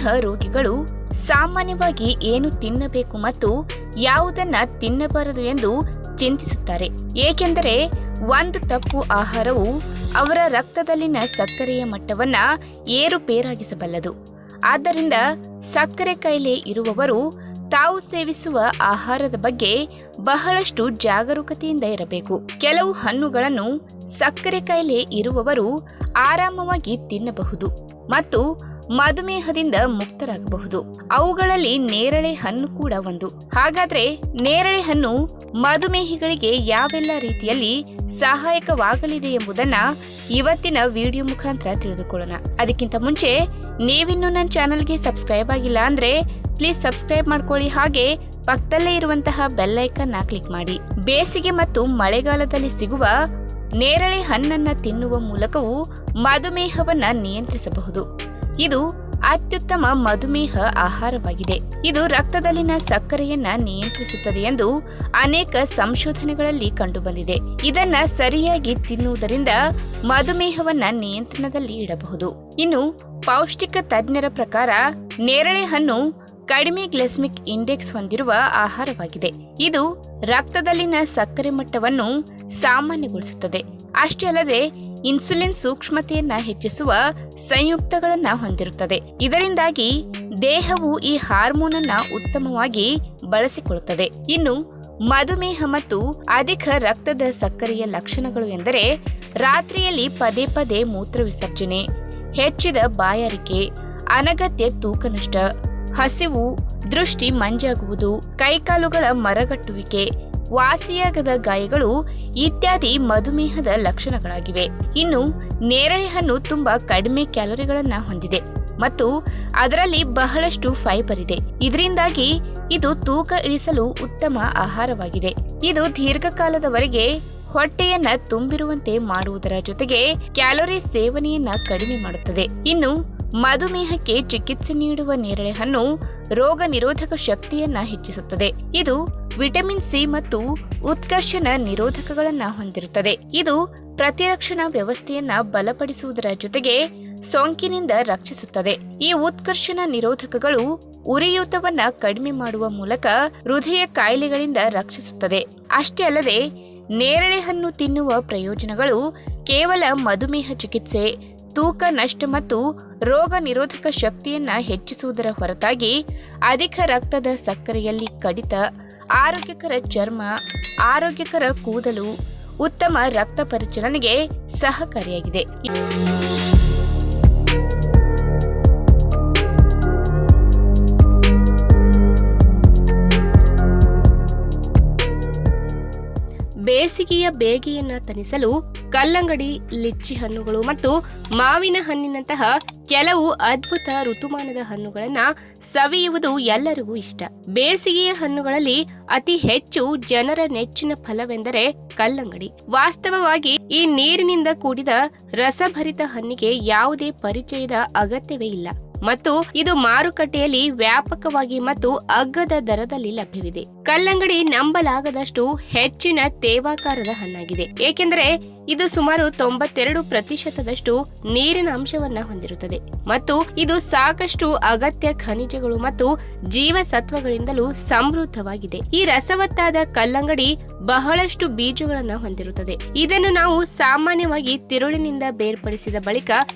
ಮಧುಮೇಹ ರೋಗಿಗಳು ಸಾಮಾನ್ಯವಾಗಿ ಏನು ತಿನ್ನಬೇಕು ಮತ್ತು ಯಾವುದನ್ನ ತಿನ್ನಬಾರದು ಎಂದು ಚಿಂತಿಸುತ್ತಾರೆ. ಏಕೆಂದರೆ ಒಂದು ತಪ್ಪು ಆಹಾರವು ಅವರ ರಕ್ತದಲ್ಲಿನ ಸಕ್ಕರೆಯ ಮಟ್ಟವನ್ನ ಏರುಪೇರಾಗಿಸಬಲ್ಲದು. ಆದ್ದರಿಂದ ಸಕ್ಕರೆ ಕಾಯಿಲೆ ಇರುವವರು ತಾವು ಸೇವಿಸುವ ಆಹಾರದ ಬಗ್ಗೆ ಬಹಳಷ್ಟು ಜಾಗರೂಕತೆಯಿಂದ ಇರಬೇಕು. ಕೆಲವು ಹಣ್ಣುಗಳನ್ನು ಸಕ್ಕರೆ ಕಾಯಿಲೆ ಇರುವವರು ಆರಾಮವಾಗಿ ತಿನ್ನಬಹುದು ಮತ್ತು ಮಧುಮೇಹದಿಂದ ಮುಕ್ತರಾಗಬಹುದು. ಅವುಗಳಲ್ಲಿ ನೇರಳೆ ಹಣ್ಣು ಕೂಡ ಒಂದು. ಹಾಗಾದ್ರೆ ನೇರಳೆ ಹಣ್ಣು ಮಧುಮೇಹಿಗಳಿಗೆ ಯಾವೆಲ್ಲ ರೀತಿಯಲ್ಲಿ ಸಹಾಯಕವಾಗಲಿದೆ ಎಂಬುದನ್ನ ಇವತ್ತಿನ ವಿಡಿಯೋ ಮುಖಾಂತರ ತಿಳಿದುಕೊಳ್ಳೋಣ. ಅದಕ್ಕಿಂತ ಮುಂಚೆ ನೀವಿನ್ನೂ ನನ್ನ ಚಾನಲ್ಗೆ ಸಬ್ಸ್ಕ್ರೈಬ್ ಆಗಿಲ್ಲ ಅಂದ್ರೆ ಪ್ಲೀಸ್ ಸಬ್ಸ್ಕ್ರೈಬ್ ಮಾಡ್ಕೊಳ್ಳಿ. ಹಾಗೆ ಪಕ್ಕದಲ್ಲೇ ಇರುವಂತಹ ಬೆಲ್ ಐಕಾನ್ ಕ್ಲಿಕ್ ಮಾಡಿ. ಬೇಸಿಗೆ ಮತ್ತು ಮಳೆಗಾಲದಲ್ಲಿ ಸಿಗುವ ನೇರಳೆ ಹಣ್ಣನ್ನ ತಿನ್ನುವ ಮೂಲಕವೂ ಮಧುಮೇಹವನ್ನ ನಿಯಂತ್ರಿಸಬಹುದು. ಇದು ಅತ್ಯುತ್ತಮ ಮಧುಮೇಹ ಆಹಾರವಾಗಿದೆ. ಇದು ರಕ್ತದಲ್ಲಿನ ಸಕ್ಕರೆಯನ್ನ ನಿಯಂತ್ರಿಸುತ್ತದೆ ಎಂದು ಅನೇಕ ಸಂಶೋಧನೆಗಳಲ್ಲಿ ಕಂಡುಬಂದಿದೆ. ಇದನ್ನ ಸರಿಯಾಗಿ ತಿನ್ನುವುದರಿಂದ ಮಧುಮೇಹವನ್ನ ನಿಯಂತ್ರಣದಲ್ಲಿ ಇಡಬಹುದು. ಇನ್ನು ಪೌಷ್ಟಿಕ ತಜ್ಞರ ಪ್ರಕಾರ ನೇರಳೆ ಹಣ್ಣು ಕಡಿಮೆ ಗ್ಲೈಸೆಮಿಕ್ ಇಂಡೆಕ್ಸ್ ಹೊಂದಿರುವ ಆಹಾರವಾಗಿದೆ. ಇದು ರಕ್ತದಲ್ಲಿನ ಸಕ್ಕರೆ ಮಟ್ಟವನ್ನು ಸಾಮಾನ್ಯಗೊಳಿಸುತ್ತದೆ. ಅಷ್ಟೇ ಅಲ್ಲದೆ ಇನ್ಸುಲಿನ್ ಸೂಕ್ಷ್ಮತೆಯನ್ನ ಹೆಚ್ಚಿಸುವ ಸಂಯುಕ್ತಗಳನ್ನ ಹೊಂದಿರುತ್ತದೆ. ಇದರಿಂದಾಗಿ ದೇಹವು ಈ ಹಾರ್ಮೋನ್ ಅನ್ನ ಉತ್ತಮವಾಗಿ ಬಳಸಿಕೊಳ್ಳುತ್ತದೆ. ಇನ್ನು ಮಧುಮೇಹ ಮತ್ತು ಅಧಿಕ ರಕ್ತದ ಸಕ್ಕರೆಯ ಲಕ್ಷಣಗಳು ಎಂದರೆ ರಾತ್ರಿಯಲ್ಲಿ ಪದೇ ಪದೇ ಮೂತ್ರ ವಿಸರ್ಜನೆ, ಹೆಚ್ಚಿದ ಬಾಯಾರಿಕೆ, ಅನಗತ್ಯ ತೂಕ ನಷ್ಟ, ಹಸಿವು, ದೃಷ್ಟಿ ಮಂಜಾಗುವುದು, ಕೈಕಾಲುಗಳ ಮರಗಟ್ಟುವಿಕೆ, ವಾಸಿಯಾಗದ ಗಾಯಗಳು ಇತ್ಯಾದಿ ಮಧುಮೇಹದ ಲಕ್ಷಣಗಳಾಗಿವೆ. ಇನ್ನು ನೇರಳೆ ಹಣ್ಣು ತುಂಬಾ ಕಡಿಮೆ ಕ್ಯಾಲೋರಿಗಳನ್ನ ಹೊಂದಿದೆ ಮತ್ತು ಅದರಲ್ಲಿ ಬಹಳಷ್ಟು ಫೈಬರ್ ಇದೆ. ಇದರಿಂದಾಗಿ ಇದು ತೂಕ ಇಳಿಸಲು ಉತ್ತಮ ಆಹಾರವಾಗಿದೆ. ಇದು ದೀರ್ಘಕಾಲದವರೆಗೆ ಹೊಟ್ಟೆಯನ್ನ ತುಂಬಿರುವಂತೆ ಮಾಡುವುದರ ಜೊತೆಗೆ ಕ್ಯಾಲೋರಿ ಸೇವನೆಯನ್ನ ಕಡಿಮೆ ಮಾಡುತ್ತದೆ. ಇನ್ನು ಮಧುಮೇಹಕ್ಕೆ ಚಿಕಿತ್ಸೆ ನೀಡುವ ನೇರಳೆ ಹಣ್ಣು ರೋಗ ನಿರೋಧಕ ಶಕ್ತಿಯನ್ನ ಹೆಚ್ಚಿಸುತ್ತದೆ. ಇದು ವಿಟಮಿನ್ ಸಿ ಮತ್ತು ಉತ್ಕರ್ಷಣ ನಿರೋಧಕಗಳನ್ನ ಹೊಂದಿರುತ್ತದೆ. ಇದು ಪ್ರತಿರಕ್ಷಣಾ ವ್ಯವಸ್ಥೆಯನ್ನ ಬಲಪಡಿಸುವುದರ ಜೊತೆಗೆ ಸೋಂಕಿನಿಂದ ರಕ್ಷಿಸುತ್ತದೆ. ಈ ಉತ್ಕರ್ಷಣ ನಿರೋಧಕಗಳು ಉರಿಯೂತವನ್ನ ಕಡಿಮೆ ಮಾಡುವ ಮೂಲಕ ಹೃದಯ ಕಾಯಿಲೆಗಳಿಂದ ರಕ್ಷಿಸುತ್ತದೆ. ಅಷ್ಟೇ ಅಲ್ಲದೆ ನೇರಳೆ ಹಣ್ಣು ತಿನ್ನುವ ಪ್ರಯೋಜನಗಳು ಕೇವಲ ಮಧುಮೇಹ ಚಿಕಿತ್ಸೆ, ತೂಕ ನಷ್ಟ ಮತ್ತು ರೋಗ ನಿರೋಧಕ ಶಕ್ತಿಯನ್ನ ಹೆಚ್ಚಿಸುವುದರ ಹೊರತಾಗಿ ಅಧಿಕ ರಕ್ತದ ಸಕ್ಕರೆಯಲ್ಲಿ ಕಡಿತ, ಆರೋಗ್ಯಕರ ಚರ್ಮ, ಆರೋಗ್ಯಕರ ಕೂದಲು, ಉತ್ತಮ ರಕ್ತ ಪರಿಚಲನೆಗೆ ಸಹಕಾರಿಯಾಗಿದೆ. ಬೇಸಿಗೆಯ ಬೇಗೆಯನ್ನ ತಣಿಸಲು ಕಲ್ಲಂಗಡಿ, ಲಿಚ್ಚಿ ಹಣ್ಣುಗಳು ಮತ್ತು ಮಾವಿನ ಹಣ್ಣಿನಂತಹ ಕೆಲವು ಅದ್ಭುತ ಋತುಮಾನದ ಹಣ್ಣುಗಳನ್ನ ಸವಿಯುವುದು ಎಲ್ಲರಿಗೂ ಇಷ್ಟ. ಬೇಸಿಗೆಯ ಹಣ್ಣುಗಳಲ್ಲಿ ಅತಿ ಹೆಚ್ಚು ಜನರ ನೆಚ್ಚಿನ ಫಲವೆಂದರೆ ಕಲ್ಲಂಗಡಿ. ವಾಸ್ತವವಾಗಿ ಈ ನೀರಿನಿಂದ ಕೂಡಿದ ರಸಭರಿತ ಹಣ್ಣಿಗೆ ಯಾವುದೇ ಪರಿಚಯದ ಅಗತ್ಯವೇ ಇಲ್ಲ ಮತ್ತು ಇದು ಮಾರುಕಟ್ಟೆಯಲ್ಲಿ ವ್ಯಾಪಕವಾಗಿ ಮತ್ತು ಅಗ್ಗದ ದರದಲ್ಲಿ ಲಭ್ಯವಿದೆ. ಕಲ್ಲಂಗಡಿ ನಂಬಲಾಗದಷ್ಟು ಹೆಚ್ಚಿನ ತೇವಾಕಾರದ ಹಣ್ಣಾಗಿದೆ, ಏಕೆಂದರೆ ಇದು ಸುಮಾರು 92% ನೀರಿನ ಅಂಶವನ್ನ ಹೊಂದಿರುತ್ತದೆ ಮತ್ತು ಇದು ಸಾಕಷ್ಟು ಅಗತ್ಯ ಖನಿಜಗಳು ಮತ್ತು ಜೀವಸತ್ವಗಳಿಂದಲೂ ಸಮೃದ್ಧವಾಗಿದೆ. ಈ ರಸವತ್ತಾದ ಕಲ್ಲಂಗಡಿ ಬಹಳಷ್ಟು ಬೀಜಗಳನ್ನ ಹೊಂದಿರುತ್ತದೆ. ಇದನ್ನು ನಾವು ಸಾಮಾನ್ಯವಾಗಿ ತಿರುಳಿನಿಂದ ಬೇರ್ಪಡಿಸಿದ ಬಳಿಕ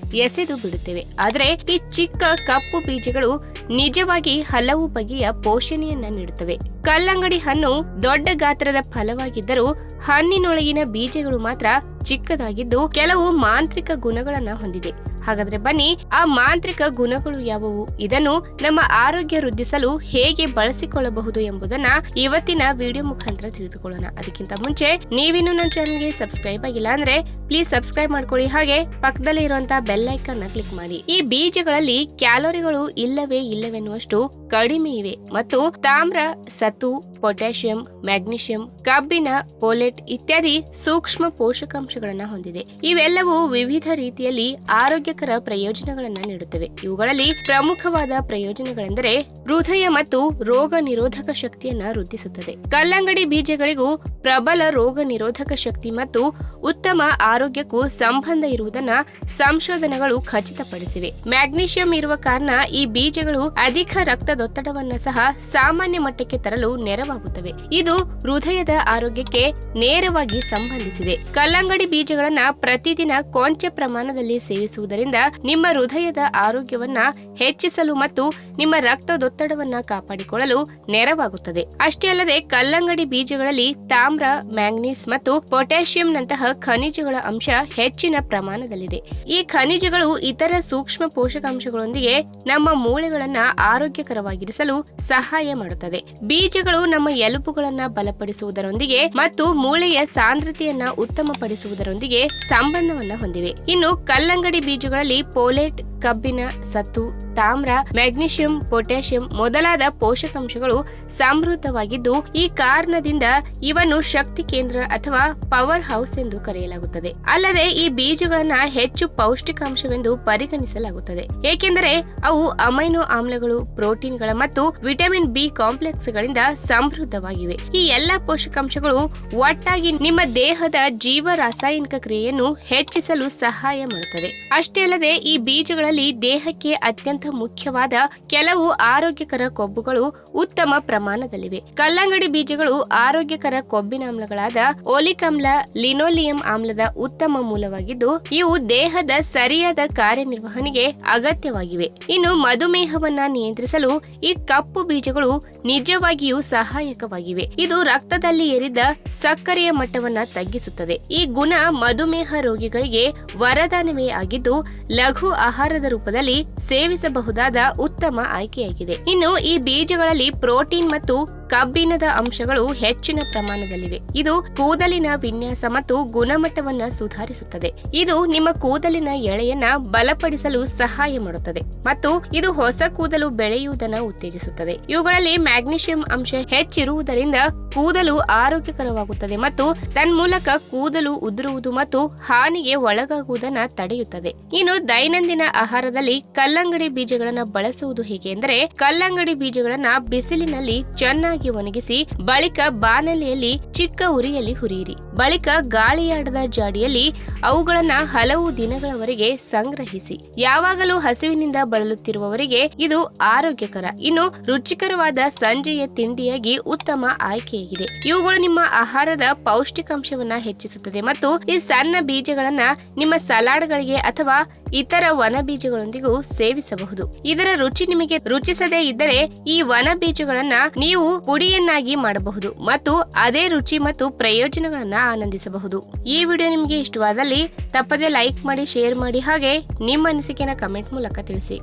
ಎಸೆದು ಬಿಡುತ್ತೇವೆ. ಆದರೆ ಈ ಚಿಕ್ಕ ಕಪ್ಪು ಬೀಜಗಳು ನಿಜವಾಗಿ ಹಲವು ಬಗೆಯ ಪೋಷಣೆಯನ್ನ ನೀಡುತ್ತವೆ. ಕಲ್ಲಂಗಡಿ ಹಣ್ಣು ದೊಡ್ಡ ಗಾತ್ರದ ಫಲವಾಗಿದ್ದರೂ ಹಣ್ಣಿನೊಳಗಿನ ಬೀಜಗಳು ಮಾತ್ರ ಚಿಕ್ಕದಾಗಿದ್ದು ಕೆಲವು ಮಾಂತ್ರಿಕ ಗುಣಗಳನ್ನ ಹೊಂದಿದೆ. ಹಾಗಾದ್ರೆ ಬನ್ನಿ, ಆ ಮಾಂತ್ರಿಕ ಗುಣಗಳು ಯಾವುವು, ಇದನ್ನು ನಮ್ಮ ಆರೋಗ್ಯ ವೃದ್ಧಿಸಲು ಹೇಗೆ ಬಳಸಿಕೊಳ್ಳಬಹುದು ಎಂಬುದನ್ನ ಇವತ್ತಿನ ವಿಡಿಯೋ ಮುಖಾಂತರ ತಿಳಿದುಕೊಳ್ಳೋಣ. ಅದಕ್ಕಿಂತ ಮುಂಚೆ ನೀವಿನ್ನೂ ನನ್ನ ಚಾನಲ್ಗೆ ಸಬ್ಸ್ಕ್ರೈಬ್ ಆಗಿಲ್ಲ ಅಂದ್ರೆ ಪ್ಲೀಸ್ ಸಬ್ಸ್ಕ್ರೈಬ್ ಮಾಡ್ಕೊಳ್ಳಿ. ಹಾಗೆ ಪಕ್ಕದಲ್ಲೇ ಇರುವಂತಹ ಬೆಲ್ ಐಕಾನ್ ಕ್ಲಿಕ್ ಮಾಡಿ. ಈ ಬೀಜಗಳಲ್ಲಿ ಕ್ಯಾಲೋರಿಗಳು ಇಲ್ಲವೆನ್ನುವಷ್ಟು ಕಡಿಮೆ ಇವೆ ಮತ್ತು ತಾಮ್ರ, ಸತು, ಪೊಟ್ಯಾಷಿಯಂ, ಮ್ಯಾಗ್ನೀಷಿಯಂ, ಕಬ್ಬಿಣ, ಫೋಲೇಟ್ ಇತ್ಯಾದಿ ಸೂಕ್ಷ್ಮ ಪೋಷಕಾಂಶಗಳನ್ನ ಹೊಂದಿದೆ. ಇವೆಲ್ಲವೂ ವಿವಿಧ ರೀತಿಯಲ್ಲಿ ಆರೋಗ್ಯ ಆರೋಗ್ಯಕರ ಪ್ರಯೋಜನಗಳನ್ನು ನೀಡುತ್ತವೆ. ಇವುಗಳಲ್ಲಿ ಪ್ರಮುಖವಾದ ಪ್ರಯೋಜನಗಳೆಂದರೆ ಹೃದಯ ಮತ್ತು ರೋಗ ನಿರೋಧಕ ಶಕ್ತಿಯನ್ನ ವೃದ್ಧಿಸುತ್ತದೆ. ಕಲ್ಲಂಗಡಿ ಬೀಜಗಳಿಗೂ ಪ್ರಬಲ ರೋಗ ನಿರೋಧಕ ಶಕ್ತಿ ಮತ್ತು ಉತ್ತಮ ಆರೋಗ್ಯಕ್ಕೂ ಸಂಬಂಧ ಇರುವುದನ್ನ ಸಂಶೋಧನೆಗಳು ಖಚಿತಪಡಿಸಿವೆ. ಮ್ಯಾಗ್ನೀಷಿಯಂ ಇರುವ ಕಾರಣ ಈ ಬೀಜಗಳು ಅಧಿಕ ರಕ್ತದೊತ್ತಡವನ್ನ ಸಹ ಸಾಮಾನ್ಯ ಮಟ್ಟಕ್ಕೆ ತರಲು ನೆರವಾಗುತ್ತವೆ. ಇದು ಹೃದಯದ ಆರೋಗ್ಯಕ್ಕೆ ನೇರವಾಗಿ ಸಂಬಂಧಿಸಿದೆ. ಕಲ್ಲಂಗಡಿ ಬೀಜಗಳನ್ನ ಪ್ರತಿದಿನ ಕೊಂಚ ಪ್ರಮಾಣದಲ್ಲಿ ಸೇವಿಸುವುದರಿಂದ ನಿಮ್ಮ ಹೃದಯದ ಆರೋಗ್ಯವನ್ನ ಹೆಚ್ಚಿಸಲು ಮತ್ತು ನಿಮ್ಮ ರಕ್ತದೊತ್ತಡವನ್ನ ಕಾಪಾಡಿಕೊಳ್ಳಲು ನೆರವಾಗುತ್ತದೆ. ಅಷ್ಟೇ ಅಲ್ಲದೆ ಕಲ್ಲಂಗಡಿ ಬೀಜಗಳಲ್ಲಿ ತಾಮ್ರ, ಮ್ಯಾಂಗನೀಸ್ ಮತ್ತು ಪೊಟ್ಯಾಷಿಯಂನಂತಹ ಖನಿಜಗಳ ಅಂಶ ಹೆಚ್ಚಿನ ಪ್ರಮಾಣದಲ್ಲಿದೆ. ಈ ಖನಿಜಗಳು ಇತರ ಸೂಕ್ಷ್ಮ ಪೋಷಕಾಂಶಗಳೊಂದಿಗೆ ನಮ್ಮ ಮೂಳೆಗಳನ್ನ ಆರೋಗ್ಯಕರವಾಗಿರಿಸಲು ಸಹಾಯ ಮಾಡುತ್ತದೆ. ಬೀಜಗಳು ನಮ್ಮ ಎಲುಬುಗಳನ್ನ ಬಲಪಡಿಸುವುದರೊಂದಿಗೆ ಮತ್ತು ಮೂಳೆಯ ಸಾಂದ್ರತೆಯನ್ನ ಉತ್ತಮಪಡಿಸುವುದರೊಂದಿಗೆ ಸಂಬಂಧವನ್ನ ಹೊಂದಿವೆ. ಇನ್ನು ಕಲ್ಲಂಗಡಿ ಬೀಜಗಳಲ್ಲಿ ಪೋಲೇಟ್, ಕಬ್ಬಿಣ, ಸತ್ತು, ತಾಮ್ರ, ಮ್ಯಾಗ್ನೀಷಿಯಂ, ಪೊಟ್ಯಾಷಿಯಂ ಮೊದಲಾದ ಪೋಷಕಾಂಶಗಳು ಸಮೃದ್ಧವಾಗಿದ್ದು ಈ ಕಾರಣದಿಂದ ಇವನ್ನು ಶಕ್ತಿ ಕೇಂದ್ರ ಅಥವಾ ಪವರ್ ಹೌಸ್ ಎಂದು ಕರೆಯಲಾಗುತ್ತದೆ. ಅಲ್ಲದೆ ಈ ಬೀಜಗಳನ್ನ ಹೆಚ್ಚು ಪೌಷ್ಟಿಕಾಂಶವೆಂದು ಪರಿಗಣಿಸಲಾಗುತ್ತದೆ, ಏಕೆಂದರೆ ಅವು ಅಮೈನೋ ಆಮ್ಲಗಳು, ಪ್ರೋಟೀನ್ಗಳ ಮತ್ತು ವಿಟಮಿನ್ ಬಿ ಕಾಂಪ್ಲೆಕ್ಸ್ ಗಳಿಂದ ಸಮೃದ್ಧವಾಗಿವೆ. ಈ ಎಲ್ಲಾ ಪೋಷಕಾಂಶಗಳು ಒಟ್ಟಾಗಿ ನಿಮ್ಮ ದೇಹದ ಜೀವ ರಾಸಾಯನಿಕ ಕ್ರಿಯೆಯನ್ನು ಹೆಚ್ಚಿಸಲು ಸಹಾಯ ಮಾಡುತ್ತದೆ. ಅಷ್ಟೇ ಅಲ್ಲದೆ ಈ ಬೀಜಗಳಲ್ಲಿ ದೇಹಕ್ಕೆ ಅತ್ಯಂತ ಮುಖ್ಯವಾದ ಕೆಲವು ಆರೋಗ್ಯಕರ ಕೊಬ್ಬುಗಳು ಉತ್ತಮ ಪ್ರಮಾಣದಲ್ಲಿವೆ. ಕಲ್ಲಂಗಡಿ ಬೀಜಗಳು ಆರೋಗ್ಯಕರ ಕೊಬ್ಬಿನಾಮ್ಲಗಳಾದ ಓಲಿಕ್ ಆಮ್ಲ, ಲಿನೋಲಿಯಂ ಆಮ್ಲದ ಉತ್ತಮ ಮೂಲವಾಗಿದ್ದು ಇವು ದೇಹದ ಸರಿಯಾದ ಕಾರ್ಯನಿರ್ವಹಣೆಗೆ ಅಗತ್ಯವಾಗಿವೆ. ಇನ್ನು ಮಧುಮೇಹವನ್ನ ನಿಯಂತ್ರಿಸಲು ಈ ಕಪ್ಪು ಬೀಜಗಳು ನಿಜವಾಗಿಯೂ ಸಹಾಯಕವಾಗಿವೆ. ಇದು ರಕ್ತದಲ್ಲಿ ಏರಿದ ಸಕ್ಕರೆಯ ಮಟ್ಟವನ್ನ ತಗ್ಗಿಸುತ್ತದೆ. ಈ ಗುಣ ಮಧುಮೇಹ ರೋಗಿಗಳಿಗೆ ವರದಾನವೇ ಆಗಿದ್ದು ಲಘು ಆಹಾರದ ರೂಪದಲ್ಲಿ ಸೇವಿಸಬಹುದಾದ ಉತ್ತಮ ಆಯ್ಕೆಯಾಗಿದೆ. ಇನ್ನು ಈ ಬೀಜಗಳಲ್ಲಿ ಪ್ರೋಟೀನ್ ಮತ್ತು ಕಬ್ಬಿಣದ ಅಂಶಗಳು ಹೆಚ್ಚಿನ ಪ್ರಮಾಣದಲ್ಲಿವೆ. ಇದು ಕೂದಲಿನ ವಿನ್ಯಾಸ ಮತ್ತು ಗುಣಮಟ್ಟವನ್ನ ಸುಧಾರಿಸುತ್ತದೆ. ಇದು ನಿಮ್ಮ ಕೂದಲಿನ ಎಳೆಯನ್ನ ಬಲಪಡಿಸಲು ಸಹಾಯ ಮಾಡುತ್ತದೆ ಮತ್ತು ಇದು ಹೊಸ ಕೂದಲು ಬೆಳೆಯುವುದನ್ನು ಉತ್ತೇಜಿಸುತ್ತದೆ. ಇವುಗಳಲ್ಲಿ ಮ್ಯಾಗ್ನೀಷಿಯಂ ಅಂಶ ಹೆಚ್ಚಿರುವುದರಿಂದ ಕೂದಲು ಆರೋಗ್ಯಕರವಾಗುತ್ತದೆ ಮತ್ತು ತನ್ಮೂಲಕ ಕೂದಲು ಉದುರುವುದು ಮತ್ತು ಹಾನಿಗೆ ಒಳಗಾಗುವುದನ್ನ ತಡೆಯುತ್ತದೆ. ಇನ್ನು ದೈನಂದಿನ ಆಹಾರದಲ್ಲಿ ಕಲ್ಲಂಗಡಿ ಬೀಜಗಳನ್ನ ಬಳಸುವುದು ಹೇಗೆ ಅಂದರೆ, ಕಲ್ಲಂಗಡಿ ಬೀಜಗಳನ್ನ ಬಿಸಿಲಿನಲ್ಲಿ ಚೆನ್ನಾಗಿ ಒಣಗಿಸಿ ಬಳಿಕ ಬಾಣಲೆಯಲ್ಲಿ ಚಿಕ್ಕ ಉರಿಯಲ್ಲಿ ಹುರಿಯಿರಿ. ಬಳಿಕ ಗಾಳಿಯಾಡದ ಜಾಡಿಯಲ್ಲಿ ಅವುಗಳನ್ನ ಹಲವು ದಿನಗಳವರೆಗೆ ಸಂಗ್ರಹಿಸಿ. ಯಾವಾಗಲೂ ಹಸಿವಿನಿಂದ ಬಳಲುತ್ತಿರುವವರಿಗೆ ಇದು ಆರೋಗ್ಯಕರ, ಇನ್ನು ರುಚಿಕರವಾದ ಸಂಜೆಯ ತಿಂಡಿಯಾಗಿ ಉತ್ತಮ ಆಯ್ಕೆಯಾಗಿದೆ. ಇವುಗಳು ನಿಮ್ಮ ಆಹಾರದ ಪೌಷ್ಟಿಕಾಂಶವನ್ನ ಹೆಚ್ಚಿಸುತ್ತದೆ ಮತ್ತು ಈ ಸಣ್ಣ ಬೀಜಗಳನ್ನ ನಿಮ್ಮ ಸಲಾಡ್ಗಳಿಗೆ ಅಥವಾ ಇತರ ವನ ಬೀಜಗಳೊಂದಿಗೂ ಸೇವಿಸಬಹುದು. ಇದರ ರುಚಿ ನಿಮಗೆ ರುಚಿಸದೇ ಇದ್ದರೆ ಈ ವನ ಬೀಜಗಳನ್ನ ನೀವು ಪುಡಿಯನ್ನಾಗಿ ಮಾಡಬಹುದು ಮತ್ತು ಅದೇ ರುಚಿ ಮತ್ತು ಪ್ರಯೋಜನಗಳನ್ನ ಆನಂದಿಸಬಹುದು. ಈ ವಿಡಿಯೋ ನಿಮಗೆ ಇಷ್ಟವಾದಲ್ಲಿ ತಪ್ಪದೆ ಲೈಕ್ ಮಾಡಿ, ಶೇರ್ ಮಾಡಿ, ಹಾಗೆ ನಿಮ್ಮ ಅನಿಸಿಕೆನ ಕಮೆಂಟ್ ಮೂಲಕ ತಿಳಿಸಿ.